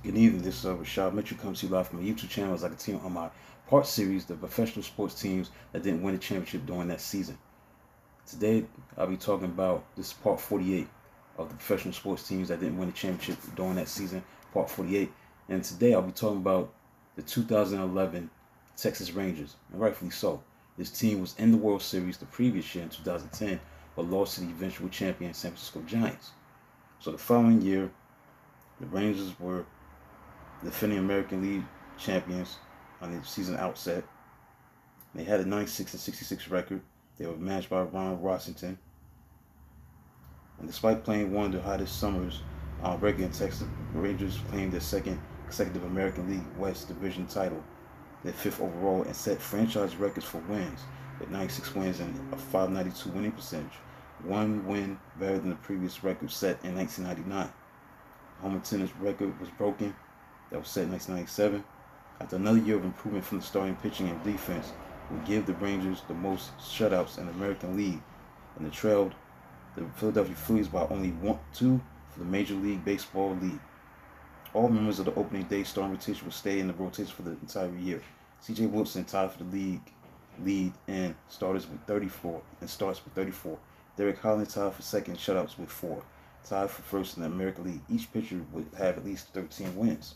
Good evening, this is Rashad Mitchell coming to you live from my YouTube channel as I continue on my part series, the professional sports teams that didn't win a championship during that season. Today, I'll be talking about this part 48 of the professional sports teams that didn't win a championship during that season, part 48. And today, I'll be talking about the 2011 Texas Rangers, and rightfully so. This team was in the World Series the previous year in 2010, but lost to the eventual champion San Francisco Giants. So the following year, the Rangers were defending American League champions on the season outset. They had a 96-66 record. They were managed by Ron Washington. And despite playing one of the hottest summers on record in Texas, the Rangers claimed their second consecutive American League West Division title, their fifth overall, and set franchise records for wins with 96 wins and a .592 winning percentage. One win better than the previous record set in 1999. Home attendance record was broken. That was set in 1997. After another year of improvement from the starting pitching and defense, would give the Rangers the most shutouts in the American League, and they trailed the Philadelphia Phillies by only 2 for the Major League Baseball lead. All members of the opening day starting rotation would stay in the rotation for the entire year. C.J. Wilson tied for the lead in starts with 34. Derek Holland tied for second shutouts with 4. Tied for first in the American League. Each pitcher would have at least 13 wins.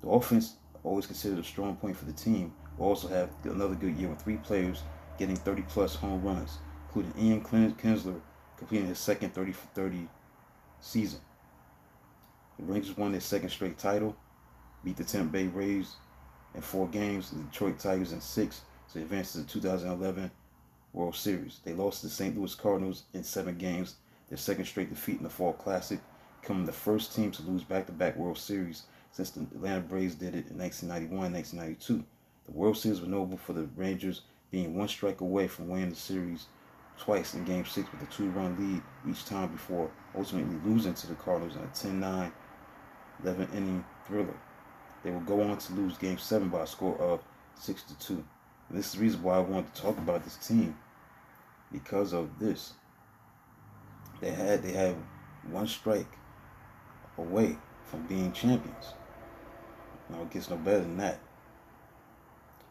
The offense, always considered a strong point for the team, will also have another good year with 3 players getting 30-plus home runs, including Ian Kinsler completing his second 30-for-30 season. The Rangers won their second straight title, beat the Tampa Bay Rays in 4 games, the Detroit Tigers in 6, to advance to the 2011 World Series. They lost to the St. Louis Cardinals in 7 games, their second straight defeat in the Fall Classic, becoming the first team to lose back-to-back World Series since the Atlanta Braves did it in 1991 and 1992. The World Series was notable for the Rangers being 1 strike away from winning the series twice in Game 6 with a 2-run lead each time before ultimately losing to the Cardinals in a 10-9, 11-inning thriller. They would go on to lose Game 7 by a score of 6-2. And this is the reason why I wanted to talk about this team, because of this. They had 1 strike away from being champions. Now it gets no better than that.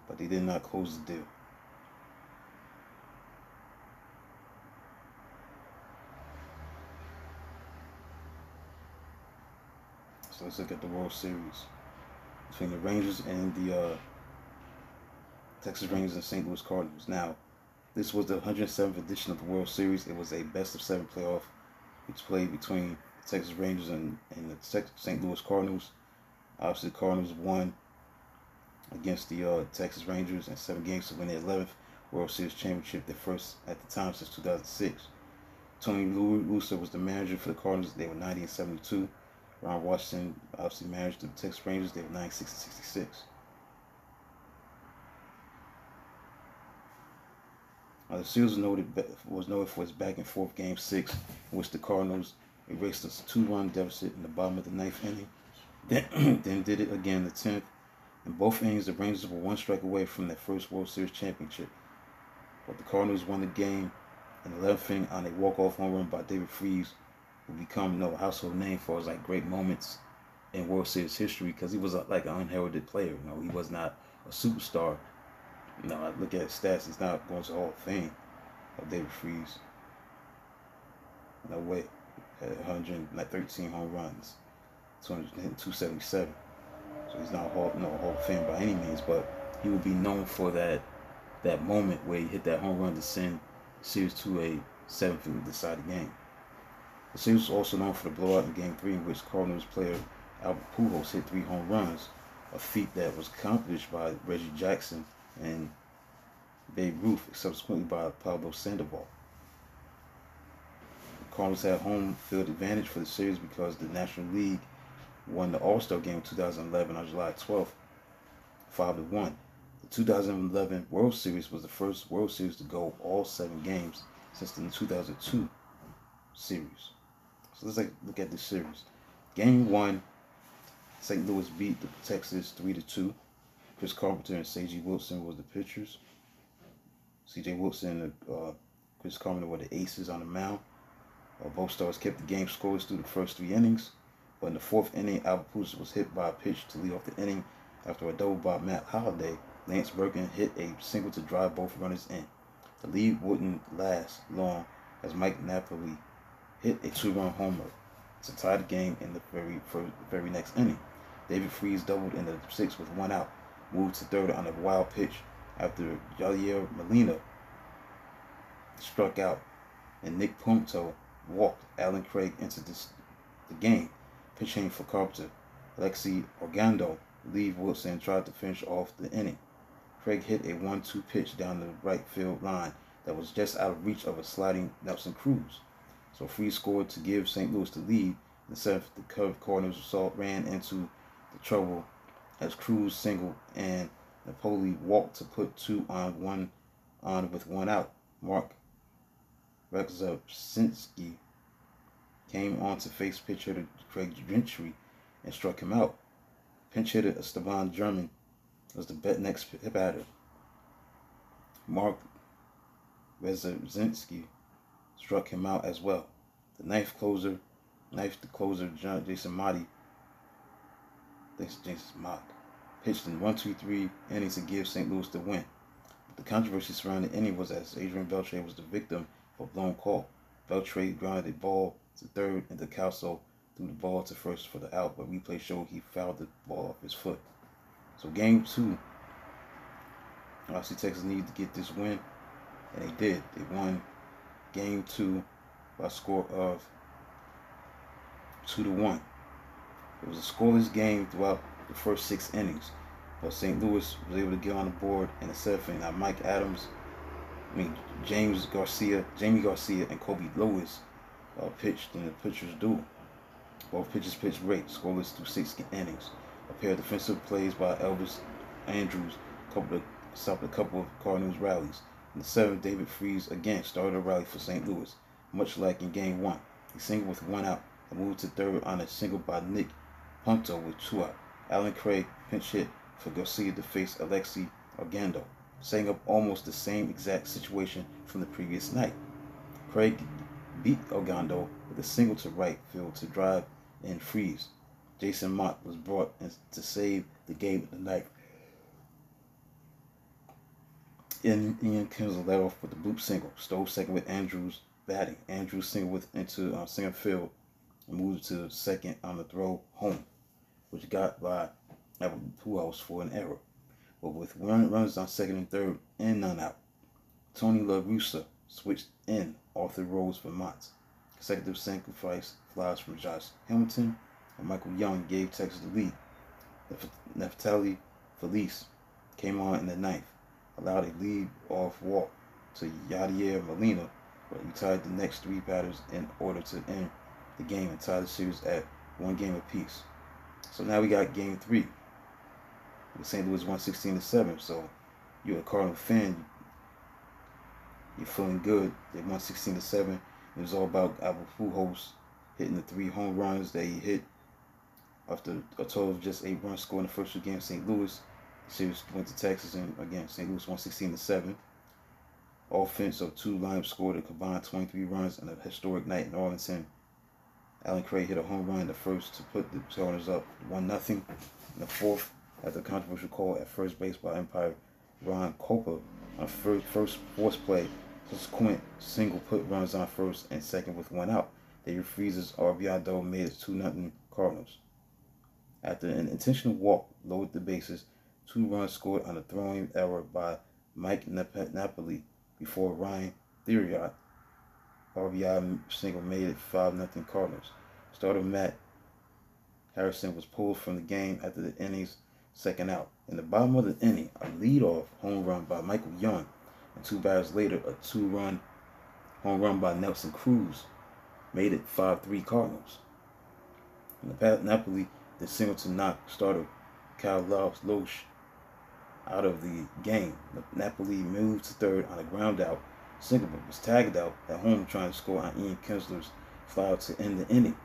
But they did not close the deal. So let's look at the World Series between the Rangers and the Texas Rangers and St. Louis Cardinals. Now, this was the 107th edition of the World Series. It was a best-of-7 playoff, which played between the Texas Rangers and the St. Louis Cardinals. Obviously, the Cardinals won against the Texas Rangers in 7 games to win their 11th World Series championship, their first at the time since 2006. Tony La Russa was the manager for the Cardinals. They were 90-72. Ron Washington obviously managed the Texas Rangers. They were 96-66. The series was noted for its back-and-forth Game 6, in which the Cardinals erased a 2-run deficit in the bottom of the 9th inning. Then did it again in the 10th. In both innings, the Rangers were 1 strike away from their first World Series championship. But the Cardinals won the game in the 11th inning on a walk-off home run by David Freese, who become a household name for his great moments in World Series history, because he was like an unheralded player. He was not a superstar. I look at his stats, he's not going to the Hall of Fame of David Freese. No way. Had 113 home runs, 277. So he's not Hall of Fame by any means, but he would be known for that moment where he hit that home run to send the series to a 7th deciding game. The series was also known for the blowout in Game 3, in which Cardinals player Albert Pujols hit 3 home runs, a feat that was accomplished by Reggie Jackson and Babe Ruth, subsequently by Pablo Sandoval. The Cardinals had home field advantage for the series because the National League won the All-Star Game in 2011 on July 12th, 5-1. The 2011 World Series was the first World Series to go all 7 games since the 2002 series. So let's look at this series. Game 1, St. Louis beat the Texas 3-2. Chris Carpenter and C.J. Wilson was the pitchers. C.J. Wilson and Chris Carpenter were the aces on the mound. Both stars kept the game scoreless through the first 3 innings. But in the fourth inning, Albert Pujols was hit by a pitch to lead off the inning after a double by Matt Holliday. Lance Berkman hit a single to drive both runners in. The lead wouldn't last long as Mike Napoli hit a two-run homer to tie the game in the very next inning. David Freese doubled in the sixth with one out, moved to third on a wild pitch after Yadier Molina struck out, and Nick Punto walked Alan Craig into the game. Pitching for Carpenter, Alexi Ogando relieved Wilson and tried to finish off the inning. Craig hit a 1-2 pitch down the right field line that was just out of reach of a sliding Nelson Cruz. So Freese scored to give St. Louis the lead. In the seventh, the Cardinals ran into the trouble as Cruz singled and Napoli walked to put 2 on with 1 out. Mark Rekzabinski came on to face pitch hitter Craig Gentry and struck him out. Pinch hitter Esteban German was the next batter. Mark Rekzabinski struck him out as well. The ninth closer, Jason Motte pitched in 1-2-3 innings to give St. Louis the win. But the controversy surrounding the inning was as Adrian Beltre was the victim of a blown call. Beltre grounded a ball to third and DeCalso threw the ball to first for the out, but replay showed he fouled the ball off his foot. So game 2, obviously Texas needed to get this win, and they did. They won game 2 by a score of 2-1. It was a scoreless game throughout the first 6 innings, but St. Louis was able to get on the board in the 7th inning. Now Jamie Garcia, and Kobe Lewis pitched in the pitcher's duel. Both pitchers pitched great, scoreless through 6 innings. A pair of defensive plays by Elvis Andrus stopped a couple of Cardinals rallies. In the 7th, David Freese again started a rally for St. Louis, much like in Game 1. He singled with 1 out and moved to third on a single by Nick Punto with 2 out. Alan Craig pinch hit for Garcia to face Alexi Ogando, setting up almost the same exact situation from the previous night. Craig beat Ogando with a single to right field to drive in Freese. Jason Motte was brought in to save the game of the night. Ian Kinsler led off with the bloop single. Stowe second with Andrus batting. Andrus singled into center field and moved to second on the throw home, which got by Albert Pujols for an error. But with runs on second and third and none out, Tony La Russa switched in Arthur Rose for Mott. Consecutive sacrifice flies from Josh Hamilton and Michael Young gave Texas the lead. Neftali Feliz came on in the 9th, allowed a lead-off walk to Yadier Molina, but he tied the next 3 batters in order to end the game and tie the series at 1 game apiece. So now we got Game 3. St. Louis won 16-7. So you're a Cardinal fan, you're feeling good. They won 16-7. It was all about Albert Pujols hitting the 3 home runs that he hit after a total of just 8 runs scored in the first 2 games of St. Louis. The series went to Texas, and again, St. Louis won 16-7. Offense of 2 lineups scored a combined 23 runs in a historic night in Arlington. Alan Craig hit a home run in the first to put the Cardinals up 1-0. In the 4th, after a controversial call at first base by umpire Ron Copa on first force play, subsequent single put runners on first and second with 1 out. David Freese's RBI double made it 2-0 Cardinals. After an intentional walk lowered the bases, 2 runs scored on a throwing error by Mike Napoli before Ryan Theriot RBI single made it 5-0 Cardinals. Starter Matt Harrison was pulled from the game after the inning's second out. In the bottom of the inning, a leadoff home run by Michael Young, and 2 batters later, a 2-run home run by Nelson Cruz made it 5-3 Cardinals. In the Napoli, the single to knock starter Kyle Loesch out of the game. Napoli moved to third on a ground out. Single was tagged out at home trying to score on Ian Kinsler's fly to end the inning.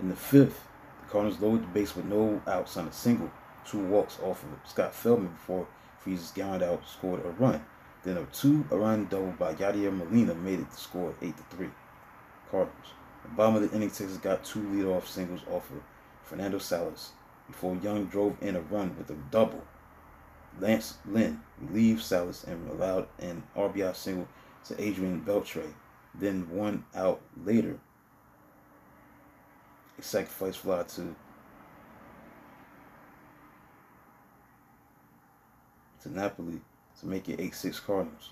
In the 5th, the Cardinals lowered the base with no outs on a single, 2 walks off of Scott Feldman before Freese's ground out scored a run. Then a 2-run double by Yadier Molina made it to score 8-3 Cardinals. the bottom of the inning, Texas got two leadoff singles off of Fernando Salas before Young drove in a run with a double. Lance Lynn relieved Salas and allowed an RBI single to Adrian Beltre. Then 1 out later, a sacrifice fly to Napoli to make it 8-6 Cardinals.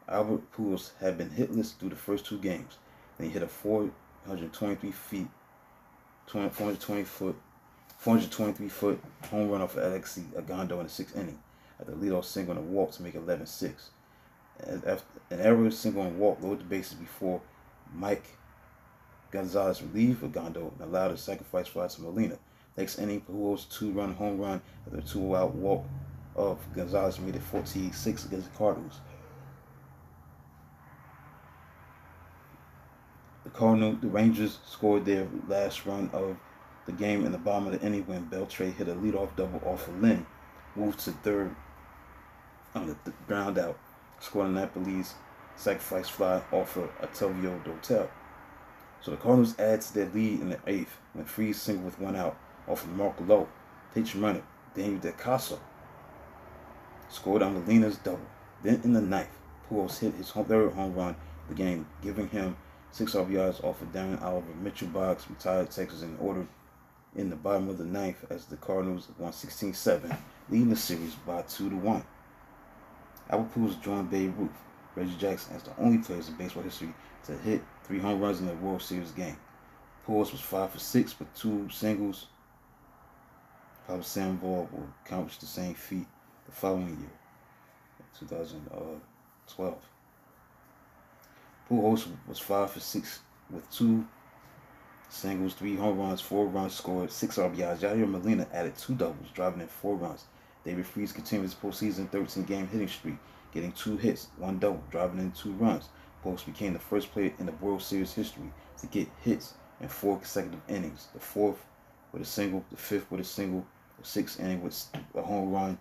Albert Pujols had been hitless through the first two games. Then he hit a 423-foot home run off of Alexi Ogando in the sixth inning at the leadoff single and a walk to make it 11-6. After an error, single and walk lowered the bases before Mike Gonzalez relieved Ogando and allowed a sacrifice fly to Molina. Next inning, Pujols' two-run home run after a two-out walk of Gonzalez made it 14-6 against the Cardinals. The Rangers scored their last run of the game in the bottom of the inning when Beltre hit a leadoff double off of Lynn, moved to third on the ground out, scoring Napoli's sacrifice fly off of Ottavio Dotel. So the Cardinals add to their lead in the eighth when Freese singled with 1 out off of Mark Lowe. Pitch runner Daniel DeCasso scored on Molina's double. Then in the ninth, Pujols hit his third home run of the game, giving him 6 RBIs off of Darren Oliver. Mitchell Boggs retired Texas in order in the bottom of the ninth as the Cardinals won 16-7, leading the series by 2-1. Albert Pujols joined Babe Ruth, Reggie Jackson as the only players in baseball history to hit 3 home runs in a World Series game. Pujols was 5 for 6 with 2 singles. Pablo Sandoval will accomplish the same feat the following year, 2012. Pujols was 5 for 6 with 2 singles, 3 home runs, 4 runs scored, 6 RBIs. Yadier Molina added 2 doubles, driving in 4 runs. David Freese continued his postseason 13-game hitting streak, getting 2 hits, 1 double, driving in 2 runs. Pujols became the first player in the World Series history to get hits in 4 consecutive innings. The 4th with a single, the 5th with a single, the 6th inning with a home run,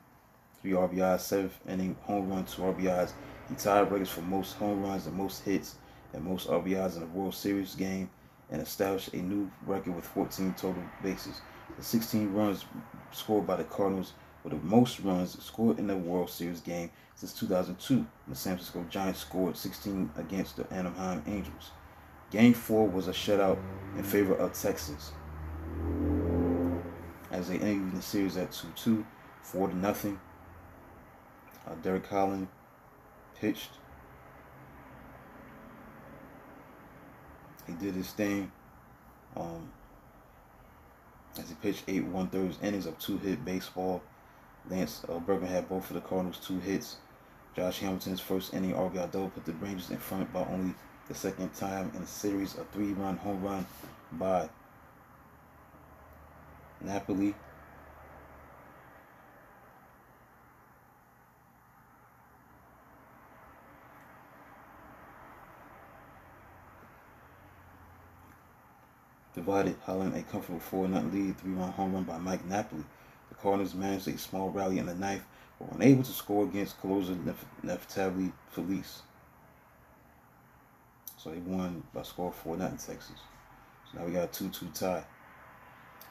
3 RBIs, 7th inning home run, 2 RBIs. He tied records for most home runs and most hits and most RBIs in a World Series game and established a new record with 14 total bases. The 16 runs scored by the Cardinals were the most runs scored in a World Series game since 2002 when the San Francisco Giants scored 16 against the Anaheim Angels. Game 4 was a shutout in favor of Texas as they ended the series at 2-2, 4-0. Derek Holland pitched. He did his thing as he pitched 8 1/3 innings of 2-hit baseball. Lance Berkman had both of the Cardinals 2 hits. Josh Hamilton's first inning RBI double put the Rangers in front by only the second time in a series. A 3-run home run by Napoli. Divided Holland a comfortable 4-0 lead. 3-run home run by Mike Napoli. The Cardinals managed a small rally in the ninth, but were unable to score against closer Neftali Feliz. So they won by score 4-0 Texas. So now we got a 2-2 tie.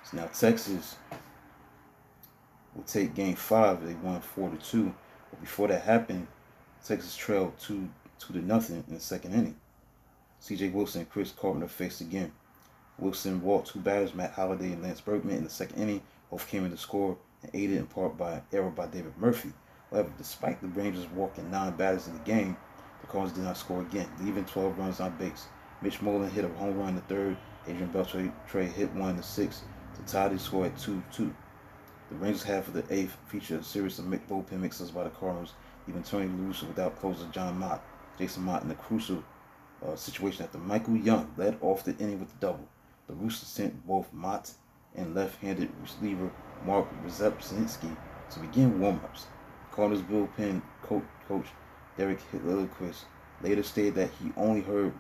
So now Texas will take game 5. They won 4-2. But before that happened, Texas trailed 2-0 in the second inning. C.J. Wilson and Chris Carpenter faced again. Wilson walked 2 batters, Matt Holliday and Lance Berkman, in the second inning. Both came in to score and aided in part by an error by David Murphy. However, despite the Rangers walking 9 batters in the game, the Cardinals did not score again, leaving 12 runs on base. Mitch Moreland hit a home run in the third. Adrian Beltre hit one in the sixth to tie the score at 2-2. The Rangers half of the eighth featured a series of bullpen mixes by the Cardinals, even Tony La Russa without closer Jason Mott in a crucial situation after Michael Young led off the inning with a double. La Russa sent both Mott and left-handed reliever Mark Rzepczynski to begin warm-ups. Cardinals bullpen coach Derek Lilliquist later stated that he only heard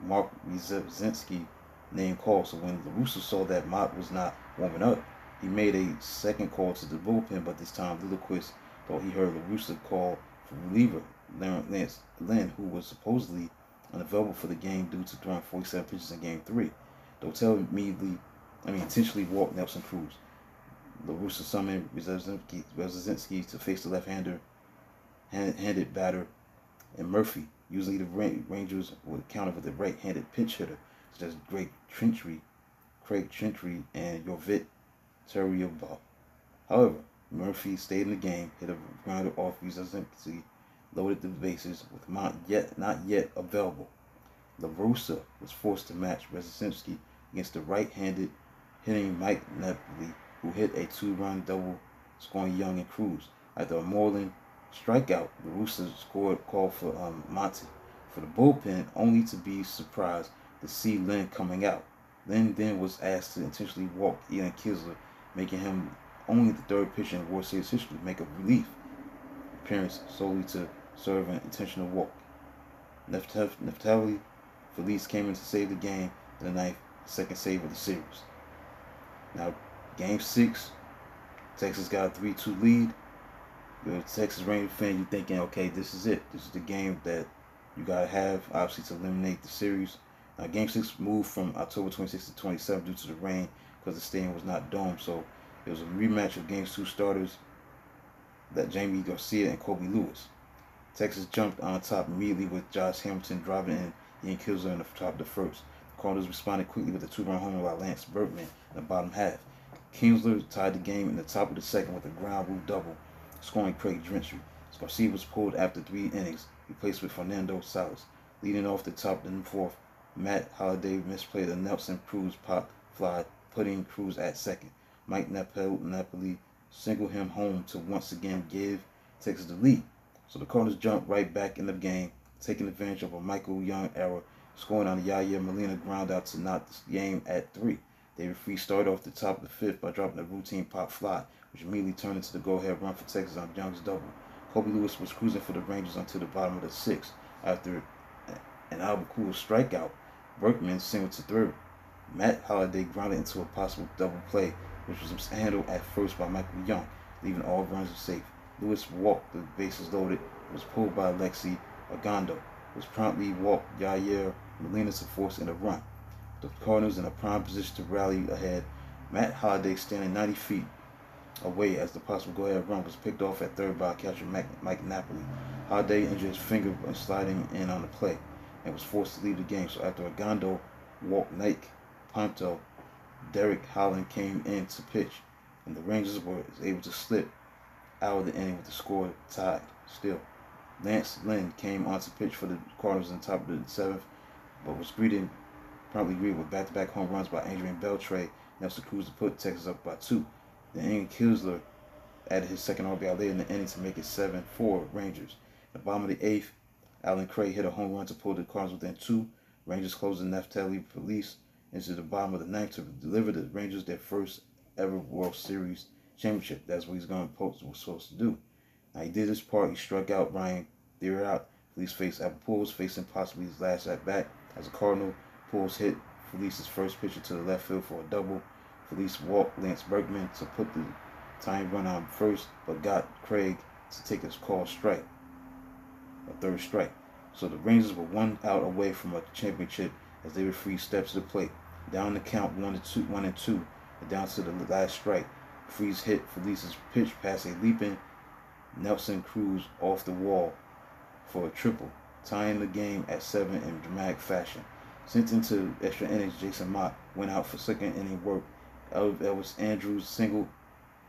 Mark Rzepczynski name called, so when La Russa saw that Mott was not warming up, he made a second call to the bullpen, but this time Lilliquist thought he heard La Russa call for reliever Lance Lynn, who was supposedly unavailable for the game due to throwing 47 pitches in Game 3. Dotel intentionally walked Nelson Cruz. La Russa summoned Brzezinski to face the left-handed batter, and Murphy. Usually the Rangers would counter with a right-handed pinch hitter, such as Craig Trentry, and Jovit Terrioba. However, Murphy stayed in the game, hit a grounder off Brzezinski, loaded the bases with Mont not yet available. La Russa was forced to match Brzezinski against the right-handed hitting Mike Napoli, who hit a 2-run double, scoring Young and Cruz. After a Moreland strikeout, La Russa called for Monty for the bullpen, only to be surprised to see Lynn coming out. Lynn then was asked to intentionally walk Ian Kinsler, making him only the third pitcher in World Series history to make a relief appearance solely to serve an intentional walk. Neftali Feliz came in to save the game in the ninth, second save of the series. Now, Game 6, Texas got a 3-2 lead. You're a Texas Rangers fan, you're thinking, okay, this is it. This is the game that you got to have, obviously, to eliminate the series. Now, Game 6 moved from October 26th to 27th due to the rain because the stadium was not domed. So, it was a rematch of Game 2 starters that Jamie Garcia and Kobe Lewis. Texas jumped on top immediately with Josh Hamilton driving in Ian Kinsler in the top of the first. The Cardinals responded quickly with a 2-run homer by Lance Berkman in the bottom half. Kinsler tied the game in the top of the second with a ground rule double, scoring Craig Trentry. Garcia was pulled after 3 innings, replaced with Fernando Salas. Leading off the top of the fourth, Matt Holliday misplayed a Nelson Cruz pop fly, putting Cruz at second. Mike Napoli singled him home to once again give Texas the lead. So the Cardinals jumped right back in the game, taking advantage of a Michael Young error, scoring on a Yadier Molina ground out to knock the game at 3. David Freese started off the top of the fifth by dropping a routine pop fly, which immediately turned into the go-ahead run for Texas on Young's double. Kobe Lewis was cruising for the Rangers until the bottom of the sixth. After an Albert Cool strikeout, Berkman singled to third. Matt Holliday grounded into a possible double play, which was handled at first by Michael Young, leaving all runs safe. Lewis walked the bases loaded, was pulled by Alexi Argando, was promptly walked Yadier Molina to force in a run. The Cardinals in a prime position to rally ahead. Matt Holliday standing 90 feet away as the possible go-ahead run was picked off at third by catcher Mike Napoli. Holliday injured his finger when sliding in on the play and was forced to leave the game. So after Argando walked Nike Ponto, Derek Holland came in to pitch, and the Rangers were able to slip out of the inning with the score tied still. Lance Lynn came on to pitch for the Cardinals on top of the seventh, but was promptly greeted with back-to-back home runs by Adrian Beltre, Nelson Cruz to put Texas up by 2. Then Ian Kinsler added his second RBI later in the inning to make it 7-4 Rangers. At the bottom of the eighth, Alan Craig hit a home run to pull the Cardinals within 2. Rangers closed the Neftali Police into the bottom of the ninth to deliver the Rangers their first ever World Series championship. That's what was supposed to do. Now he did his part. He struck out Ryan Theriot. Felice faced Albert Pujols, facing possibly his last at bat as a Cardinal. Pujols hit Felice's first pitcher to the left field for a double. Felice walked Lance Berkman to put the tying run on first, but got Craig to take his called strike, a third strike. So the Rangers were 1 out away from a championship as David Freese steps to the plate. Down the count 1-2, and down to the last strike. Freese hit Felice's pitch past a leaping Nelson Cruz off the wall for a triple, tying the game at 7 in dramatic fashion. Sent into extra innings, Jason Mott went out for second inning work. Elvis Andrews singled.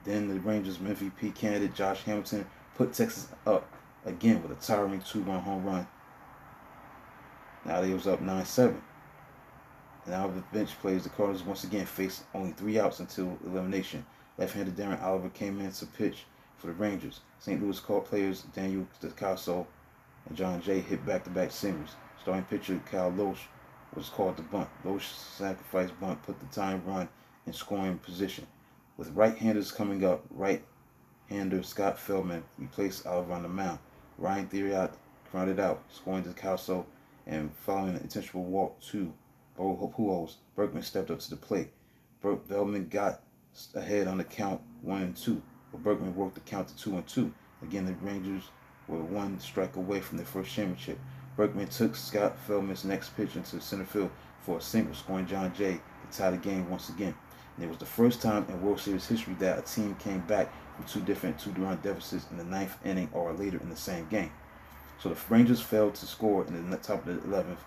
Then the Rangers' MVP candidate Josh Hamilton put Texas up again with a towering 2-run home run. Now they was up 9-7. And now the bench plays. The Cardinals once again faced only 3 outs until elimination. Left-handed Darren Oliver came in to pitch for the Rangers. St. Louis called players Daniel DeCasso and John Jay hit back-to-back singles. Starting pitcher Cal Loesch was called to bunt. Loesch's sacrifice bunt put the tying run in scoring position. With right-handers coming up, right-hander Scott Feldman replaced Oliver on the mound. Ryan Theriot grounded out, scoring DeCasso, and following an intentional walk to Pujols, Berkman stepped up to the plate. Feldman got ahead on the count 1-2, but Berkman worked the count to 2-2. Again, the Rangers were 1 strike away from their first championship. Berkman took Scott Feldman's next pitch into center field for a single, scoring John Jay to tie the game once again. And it was the first time in World Series history that a team came back from two different two-run deficits in the ninth inning or later in the same game. So the Rangers failed to score in the top of the 11th,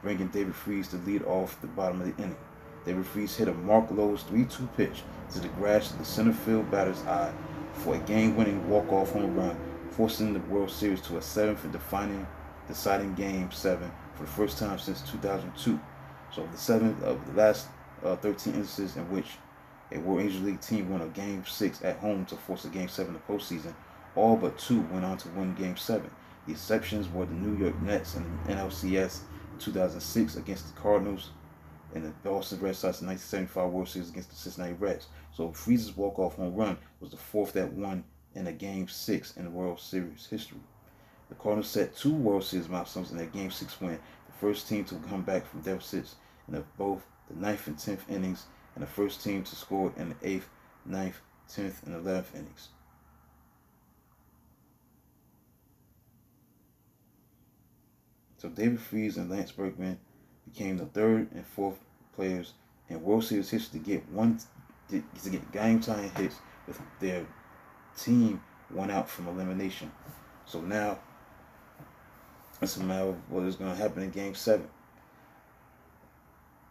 bringing David Freese to lead off the bottom of the inning. David Freese hit a Mark Lowe's 3-2 pitch to the grass of the center field batter's eye for a game-winning walk-off home run, forcing the World Series to a seventh and deciding Game 7 for the first time since 2002. So the seventh of the last 13 instances in which a World Angel League team won a Game 6 at home to force a Game 7 in the postseason, all but two went on to win Game 7. The exceptions were the New York Nets in the NLCS in 2006 against the Cardinals and the Boston Red Sox in 1975 World Series against the Cincinnati Reds. So Freese's walk-off home run was the fourth that won in a Game 6 in the World Series history. The Cardinals set two World Series milestones in their Game 6 win, the first team to come back from deficits in both the 9th and 10th innings, and the first team to score in the 8th, 9th, 10th, and 11th innings. So David Freese and Lance Berkman became the third and fourth players in World Series history to get game-tying hits with their team one out from elimination. So now it's a matter of what is going to happen in Game 7.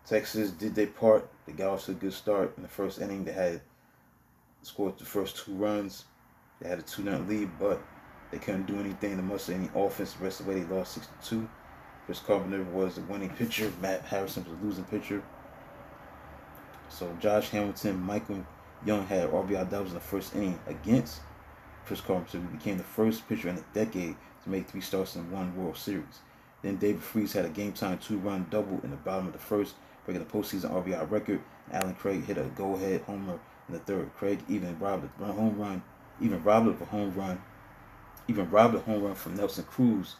Texas did their part. They got off to a good start in the first inning. They had scored the first 2 runs. They had a 2-0 lead, but they couldn't do anything to muster any offense. The rest of the way, they lost 6-2. Chris Carpenter was the winning pitcher. Matt Harrison was the losing pitcher. So Josh Hamilton, Michael Young had RBI doubles in the first inning against Chris Carpenter, who became the first pitcher in a decade to make 3 starts in one World Series. Then David Freese had a game-time 2-run double in the bottom of the first, breaking the postseason RBI record. Alan Craig hit a go-ahead homer in the third. Craig even robbed a home run from Nelson Cruz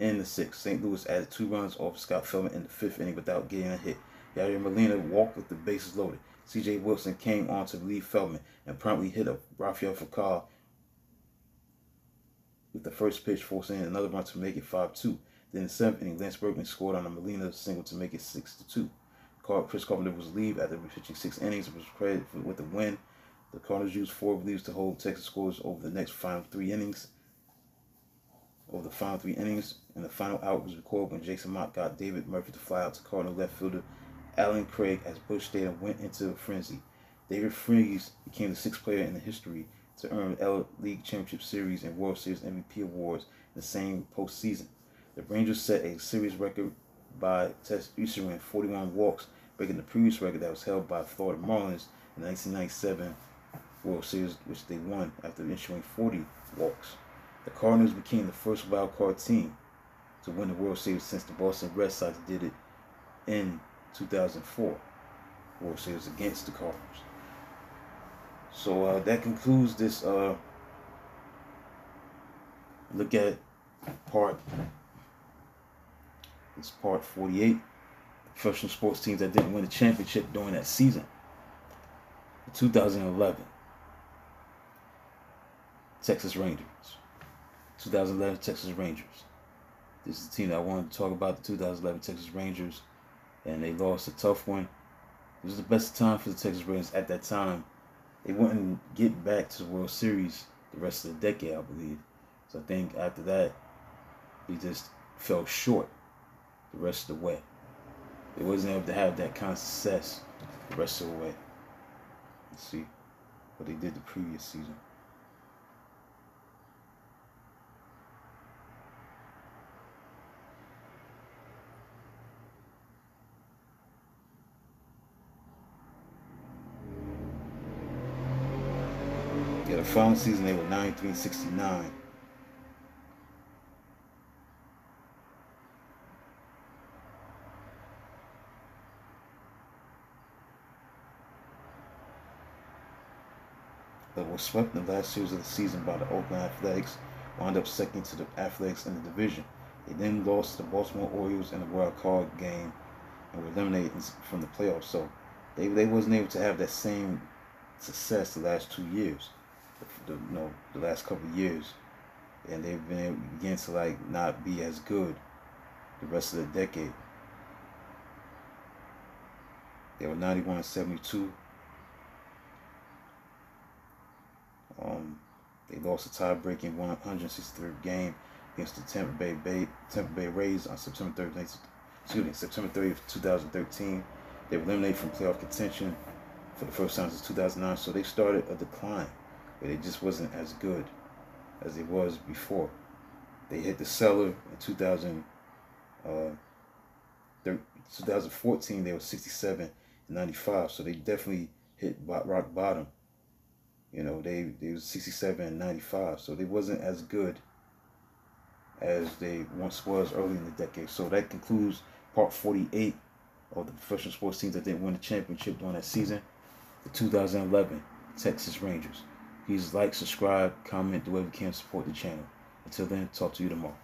in the 6th. St. Louis added 2 runs off Scott Feldman in the 5th inning without getting a hit. Yadier Molina walked with the bases loaded. C.J. Wilson came on to relieve Feldman and promptly hit a Rafael Furcal with the first pitch, forcing another run to make it 5-2. Then in the 7th inning, Lance Berkman scored on a Molina single to make it 6-2. Chris Carpenter was relieved after pitching 6 innings and was credited with the win. The Cardinals used 4 relieves to hold Texas scores over the final 3 innings. And the final out was recorded when Jason Mott got David Murphy to fly out to Cardinal left fielder Alan Craig as Busch Stadium went into a frenzy. David Freese became the 6th player in the history to earn L League Championship Series and World Series MVP awards in the same postseason. The Rangers set a series record by issuing 41 walks, breaking the previous record that was held by Florida Marlins in the 1997 World Series, which they won after issuing 40 walks. The Cardinals became the first wild card team to win the World Series since the Boston Red Sox did it in 2004 World Series against the Cardinals. So that concludes this look at part 48. Professional sports teams that didn't win the championship during that season. 2011 Texas Rangers. 2011 Texas Rangers. This is the team that I wanted to talk about, the 2011 Texas Rangers, and they lost a tough one. It was the best time for the Texas Rangers at that time. They wouldn't get back to the World Series the rest of the decade, I believe. So I think after that, they just fell short the rest of the way. They wasn't able to have that kind of success the rest of the way. Let's see what they did the previous season. Yeah, the following season they were 93-69. They were swept in the last series of the season by the Oakland Athletics, wound up second to the Athletics in the division. They then lost to the Baltimore Orioles in the wild card game and were eliminated from the playoffs. So they wasn't able to have that same success the last 2 years. The last couple of years, and they've been beginning to not be as good the rest of the decade. They were 91-72. They lost a tie-breaking 163rd game against the Tampa Bay Rays on September 30th, 2013. They were eliminated from playoff contention for the first time since 2009. So they started a decline, but it just wasn't as good as it was before. They hit the cellar in 2014. They were 67-95. So they definitely hit rock bottom. You know, they was 67-95, so they wasn't as good as they once was early in the decade. So that concludes part 48 of the professional sports teams that didn't win the championship during that season, the 2011 Texas Rangers. Please like, subscribe, comment, do whatever you can to support the channel. Until then, talk to you tomorrow.